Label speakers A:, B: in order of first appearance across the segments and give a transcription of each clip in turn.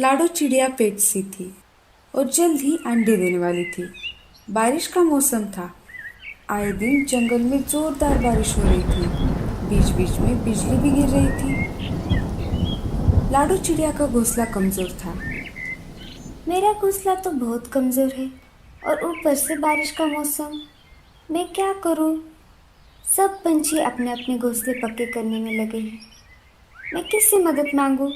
A: लाडो चिड़िया पेट सी थी और जल्द ही अंडे देने वाली थी। बारिश का मौसम था। आए दिन जंगल में जोरदार बारिश हो रही थी। बीच बीच में बिजली भी गिर रही थी। लाडो चिड़िया का घोंसला कमजोर था।
B: मेरा घोंसला तो बहुत कमजोर है और ऊपर से बारिश का मौसम। मैं क्या करूं? सब पंछी अपने अपने घोंसले पक्के करने में लगे हैं। मैं किससे मदद मांगू?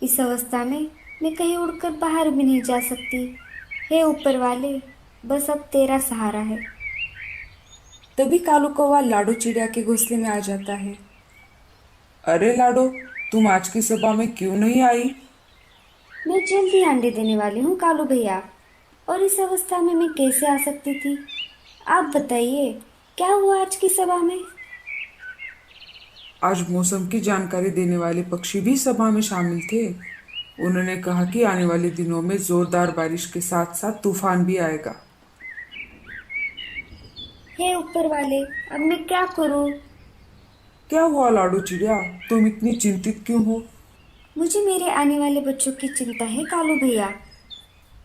B: इस अवस्था में मैं कहीं उड़कर बाहर भी नहीं जा सकती। हे ऊपर वाले, बस अब तेरा सहारा है।
A: तभी कालू कौवा लाडो चिड़िया के घोंसले में आ जाता है।
C: अरे लाडो, तुम आज की सभा में क्यों नहीं आई?
B: मैं जल्द ही अंडे देने वाली हूँ कालू भैया, और इस अवस्था में मैं कैसे आ सकती थी? आप बताइए, क्या हुआ आज की सभा में?
C: आज मौसम की जानकारी देने वाले पक्षी भी सभा में शामिल थे। उन्होंने कहा कि आने वाले दिनों में जोरदार बारिश के साथ साथ तूफान भी आएगा।
B: हे ऊपर वाले, अब मैं क्या करूँ?
C: क्या हुआ लाडो चिड़िया, तुम इतनी चिंतित क्यों हो?
B: मुझे मेरे आने वाले बच्चों की चिंता है कालू भैया।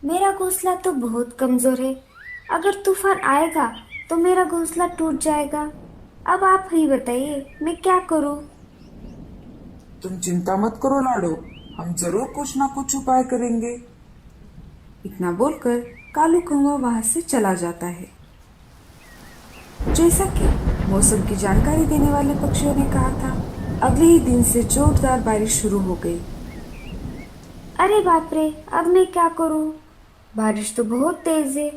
B: मेरा घोंसला तो बहुत कमजोर है। अगर तूफान आएगा तो मेरा घोंसला टूट जाएगा। अब आप ही बताइए, मैं क्या करूं?
C: तुम चिंता मत करो लाडो, हम जरूर कुछ ना कुछ उपाय करेंगे।
A: इतना बोलकर कालू कौवा वहां से चला जाता है। जैसा कि मौसम की जानकारी देने वाले पक्षियों ने कहा था, अगले ही दिन से जोरदार बारिश शुरू हो गई।
B: अरे बाप रे, अब मैं क्या करूं? बारिश तो बहुत तेज है।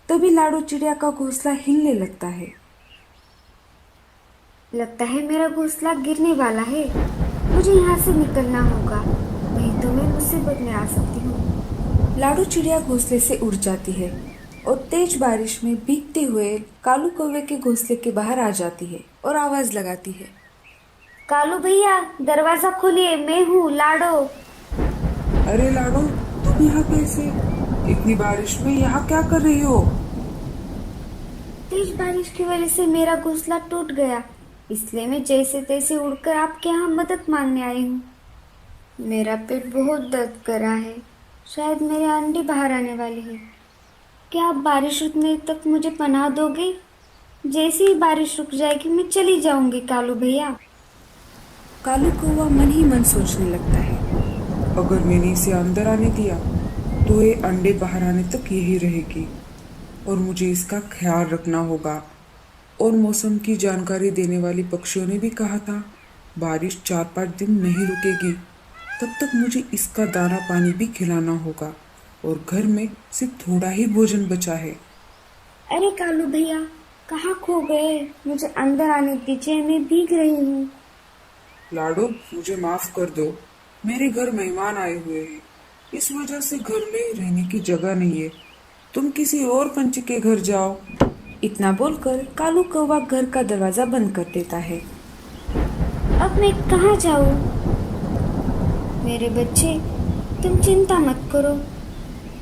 A: तभी लाडो चिड़िया का घोंसला हिलने लगता है।
B: लगता है मेरा घोंसला गिरने वाला है। मुझे यहाँ से निकलना होगा, नहीं तो मैं मुसीबत में आ सकती हूँ।
A: लाडो चिड़िया घोंसले से उड़ जाती है और तेज बारिश में भीगते हुए कालू कौवे के घोंसले के बाहर आ जाती है और आवाज लगाती है।
B: कालू भैया, दरवाजा खोलिए, मैं हूँ लाडो।
C: अरे लाडो, तुम यहाँ कैसे? इतनी बारिश में यहाँ क्या कर रही हो?
B: तेज बारिश की वजह से मेरा घोंसला टूट गया, इसलिए मैं जैसे तैसे उड़कर आपके यहाँ मदद मांगने आई हूँ। मेरा पेट बहुत दर्द कर रहा है। शायद मेरे अंडे बाहर आने वाले हैं। क्या आप बारिश रुकने तक मुझे पनाह दोगे? जैसे ही बारिश रुक जाएगी मैं चली जाऊंगी कालू भैया।
A: कालू कौवा मन ही मन सोचने लगता है।
C: अगर मैंने इसे अंदर आने दिया तो ये अंडे बाहर आने तक यही रहेगी और मुझे इसका ख्याल रखना होगा। और मौसम की जानकारी देने वाले पक्षियों ने भी कहा था बारिश 4-5 दिन नहीं रुकेगी। तब तक मुझे इसका दाना पानी भी खिलाना होगा और घर में सिर्फ थोड़ा ही भोजन बचा है।
B: अरे कालू भैया, कहाँ खो गए? मुझे अंदर आने दीजिए, मैं भीग रही हूँ।
C: लाडो, मुझे माफ कर दो, मेरे घर मेहमान आए हुए हैं, इस वजह से घर में रहने की जगह नहीं है। तुम किसी और पंछी के घर जाओ।
A: इतना बोलकर कालू कौवा घर का दरवाजा बंद कर देता है।
B: अब मैं कहाँ जाऊँ? मेरे बच्चे, तुम चिंता मत करो,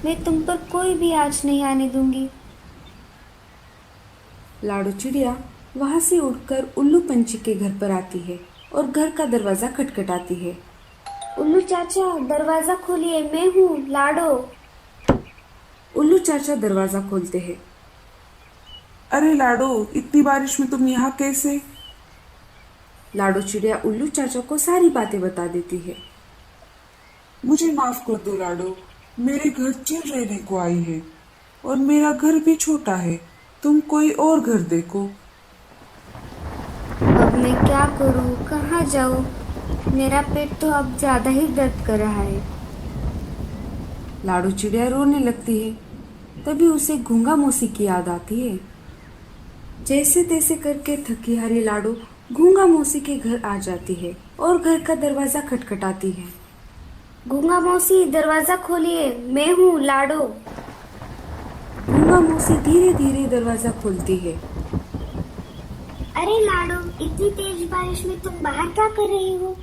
B: मैं तुम पर कोई भी आँच नहीं आने दूंगी।
A: लाडो चिड़िया वहां से उड़कर उल्लू पंछी के घर पर आती है और घर का दरवाजा खटखटाती है।
B: उल्लू चाचा, दरवाजा खोलिए, मैं हूँ लाडो।
A: उल्लू चाचा दरवाजा खोलते हैं।
C: अरे लाडो, इतनी बारिश में तुम यहाँ कैसे?
A: लाडो चिड़िया उल्लू चाचा को सारी बातें बता देती है।
C: मुझे माफ कर दो लाडो, मेरे घर चिल रहने को आई है और मेरा घर भी छोटा है, तुम कोई और घर देखो।
B: अब मैं क्या करूँ, कहाँ जाऊँ? मेरा पेट तो अब ज्यादा ही दर्द कर रहा है।
A: लाडो चिड़िया रोने लगती है। तभी उसे गूंगा मौसी की याद आती है। जैसे तैसे करके थकी हारी लाडो गूंगा मौसी के घर आ जाती है और घर का दरवाजा खटखटाती है।
B: गूंगा मौसी, दरवाजा खोलिए, मैं हूँ लाडो।
A: गूंगा मौसी धीरे धीरे दरवाजा खोलती है।
B: अरे लाडो, इतनी तेज बारिश में तुम बाहर क्या कर रही हो?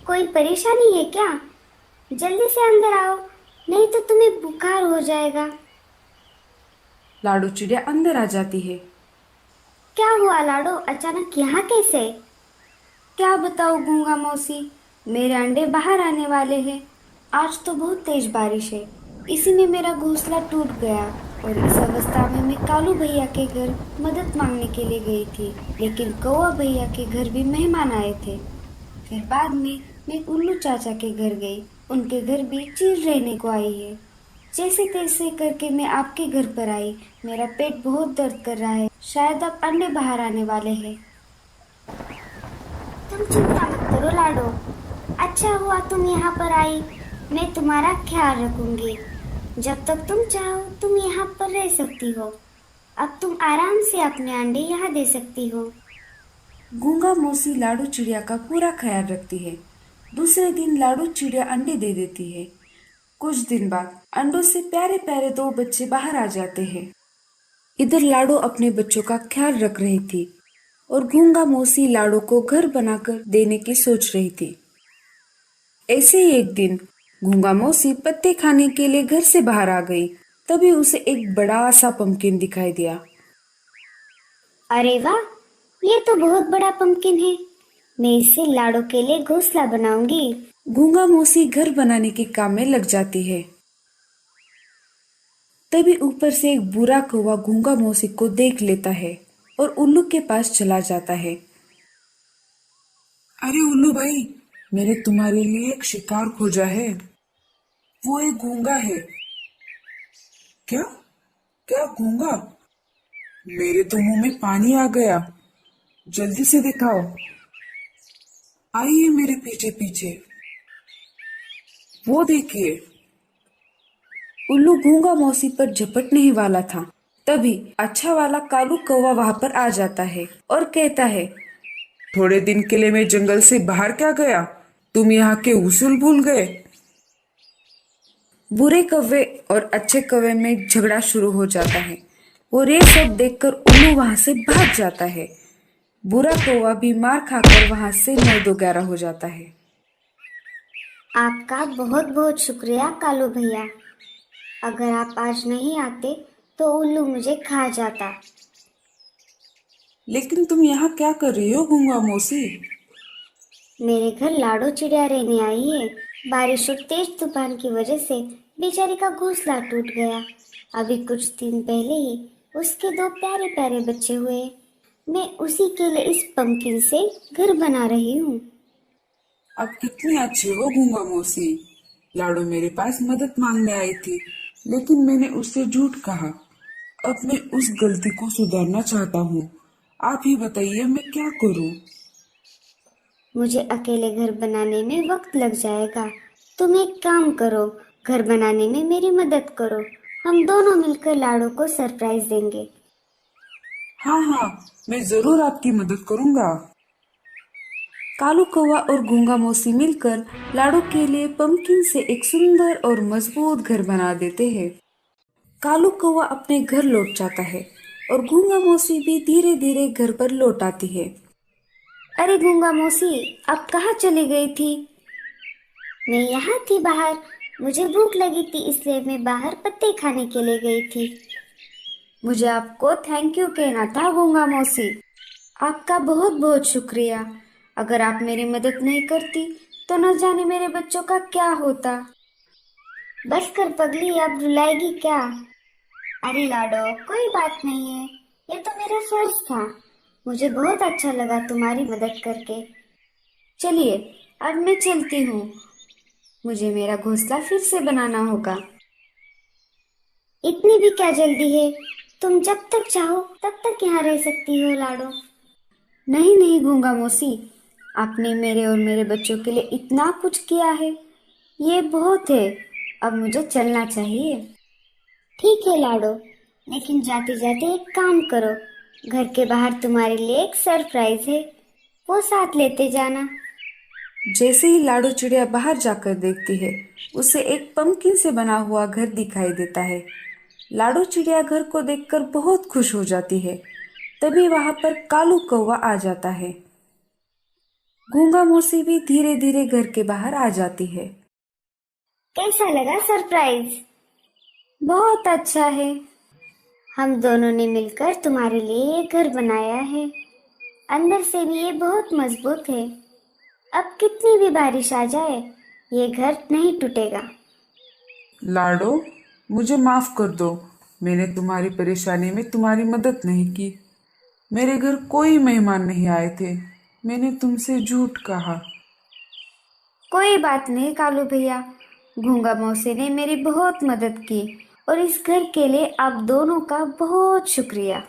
B: कोई परेशानी है क्या? जल्दी से अंदर आओ, नहीं तो तुम्हें बुखार हो जाएगा।
A: लाडो चिड़िया अंदर आ जाती है।
B: क्या हुआ लाडो, अचानक यहाँ कैसे?
A: क्या बताओ गूंगा मौसी, मेरे अंडे बाहर आने वाले हैं।
B: आज तो बहुत तेज बारिश है, इसी में मेरा घोंसला टूट गया। और इस अवस्था में मैं कालू भैया के घर मदद मांगने के लिए गई थी, लेकिन कौवा भैया के घर भी मेहमान आए थे। फिर बाद में मैं उल्लू चाचा के घर गई, उनके घर भी चील रहने को आई है। जैसे तैसे करके मैं आपके घर पर आई। मेरा पेट बहुत दर्द कर रहा है, शायद अब अंडे बाहर आने वाले हैं।
D: तुम चिंता मत करो लाडो, अच्छा हुआ तुम यहाँ पर आई। मैं तुम्हारा ख्याल रखूंगी। जब तक तुम चाहो तुम यहाँ पर रह सकती हो। अब तुम आराम से अपने अंडे यहाँ दे सकती हो।
A: गूंगा मौसी लाडू चिड़िया का पूरा ख्याल रखती है। दूसरे दिन लाडू चिड़िया अंडे दे देती है। कुछ दिन बाद अंडों से प्यारे प्यारे 2 बच्चे बाहर आ जाते हैं। इधर लाडो अपने बच्चों का ख्याल रख रही थी और गूंगा मौसी लाडो को घर बनाकर देने की सोच रही थी। ऐसे ही एक दिन गूंगा मौसी पत्ते खाने के लिए घर से बाहर आ गई। तभी उसे एक बड़ा सा पंपकिन दिखाई दिया।
D: अरे वाह, ये तो बहुत बड़ा पंपकिन है। मैं इससे लाडो के लिए घोंसला बनाऊंगी।
A: गूंगा मौसी घर बनाने के काम में लग जाती है। तभी ऊपर से एक बुरा कौवा गूंगा मौसी को देख लेता है और उल्लू के पास चला जाता है।
C: अरे उल्लू भाई, मैंने तुम्हारे लिए एक शिकार खोजा है। वो एक गूंगा है। क्या? क्या गूंगा? मेरे तो मुंह में पानी आ गया। जल्दी से दिखाओ। आइए मेरे पीछे पीछे। वो देखिए।
A: उल्लू गूंगा मौसी पर झपटने ही वाला था। तभी अच्छा वाला कालू कौवा वहां पर आ जाता है और कहता है,
C: थोड़े दिन के लिए मैं जंगल से बाहर क्या गया? तुम यहाँ के उसूल भूल गए?
A: बुरे कौवे और अच्छे कौवे में झगड़ा शुरू हो जाता है और ये सब देखकर उल्लू वहां से भाग जाता है। बुरा कौवा भी मार खाकर वहां से 9-2-11 हो जाता है।
D: आपका बहुत बहुत शुक्रिया कालू भैया। अगर आप आज नहीं आते तो उल्लू मुझे खा जाता।
C: लेकिन तुम यहाँ क्या कर रही हो गूंगा मौसी?
D: मेरे घर लाडो चिड़िया रहने आई है। बारिश और तेज तूफान की वजह से बेचारी का घोंसला टूट गया। अभी कुछ दिन पहले ही उसके 2 प्यारे प्यारे बच्चे हुए। मैं उसी के लिए इस पंपकिन से घर बना रही हूँ।
C: अब कितनी अच्छी हो गूंगा मौसी। लाडो मेरे पास मदद मांगने आई थी, लेकिन मैंने उससे झूठ कहा। अब मैं उस गलती को सुधारना चाहता हूँ। आप ही बताइए मैं क्या करूँ?
D: मुझे अकेले घर बनाने में वक्त लग जाएगा। तुम एक काम करो, घर बनाने में मेरी मदद करो। हम दोनों मिलकर लाडो को सरप्राइज देंगे।
C: हाँ हाँ, मैं जरूर आपकी मदद करूँगा।
A: कालू कौवा और गूंगा मौसी मिलकर लाडो के लिए पंपकिन से एक सुंदर और मजबूत घर बना देते हैं। कालू कौवा अपने घर लौट जाता है और गूंगा मौसी भी धीरे धीरे घर पर लौट आती है।
B: अरे गूंगा मौसी, अब कहाँ चली गई थी?
D: मैं यहाँ थी बाहर। मुझे भूख लगी थी इसलिए मैं बाहर पत्ते खाने के लिए गई थी।
B: मुझे आपको थैंक यू कहना था गूंगा मौसी। आपका बहुत बहुत शुक्रिया। अगर आप मेरी मदद नहीं करती तो न जाने मेरे बच्चों का क्या होता।
D: बस कर पगली, अब रुलाएगी क्या? अरे लाडो, कोई बात नहीं है। ये तो मेरा फर्ज था। मुझे बहुत अच्छा लगा तुम्हारी मदद करके।
B: चलिए अब मैं चलती हूँ। मुझे मेरा घोंसला फिर से बनाना होगा।
D: इतनी भी क्या जल्दी है? तुम जब तक चाहो तब तक यहाँ रह सकती हो लाडो।
B: नहीं नहीं गूंगा मौसी, आपने मेरे और मेरे बच्चों के लिए इतना कुछ किया है, ये बहुत है। अब मुझे चलना चाहिए।
D: ठीक है लाडो, लेकिन जाते जाते एक काम करो। घर के बाहर तुम्हारे लिए एक सरप्राइज है, वो साथ लेते जाना।
A: जैसे ही लाडो चिड़िया बाहर जाकर देखती है, उसे एक पंपकिन से बना हुआ घर दिखाई देता है। लाडो चिड़िया घर को देखकर बहुत खुश हो जाती है। तभी वहां पर कालू कौवा आ जाता है। गूंगा मौसी भी धीरे धीरे घर के बाहर आ जाती है।
D: कैसा लगा सरप्राइज?
B: बहुत अच्छा है।
D: हम दोनों ने मिलकर तुम्हारे लिए ये घर बनाया है। अंदर से भी ये बहुत मजबूत है। अब कितनी भी बारिश आ जाए, ये घर नहीं टूटेगा।
C: लाडो, मुझे माफ कर दो। मैंने तुम्हारी परेशानी में तुम्हारी मदद नहीं की। मेरे घर कोई मेहमान नहीं आए थे। मैंने तुमसे झूठ कहा।
B: कोई बात नहीं कालू भैया, गूंगा मौसी ने मेरी बहुत मदद की और इस घर के लिए आप दोनों का बहुत शुक्रिया।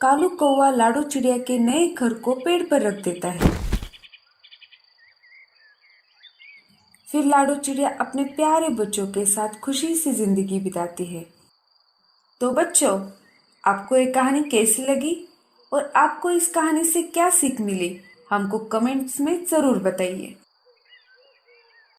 A: कालू कौवा लाडो चिड़िया के नए घर को पेड़ पर रख देता है। फिर लाडो चिड़िया अपने प्यारे बच्चों के साथ खुशी से जिंदगी बिताती है। तो बच्चों, आपको ये कहानी कैसी लगी और आपको इस कहानी से क्या सीख मिली, हमको कमेंट्स में ज़रूर बताइए।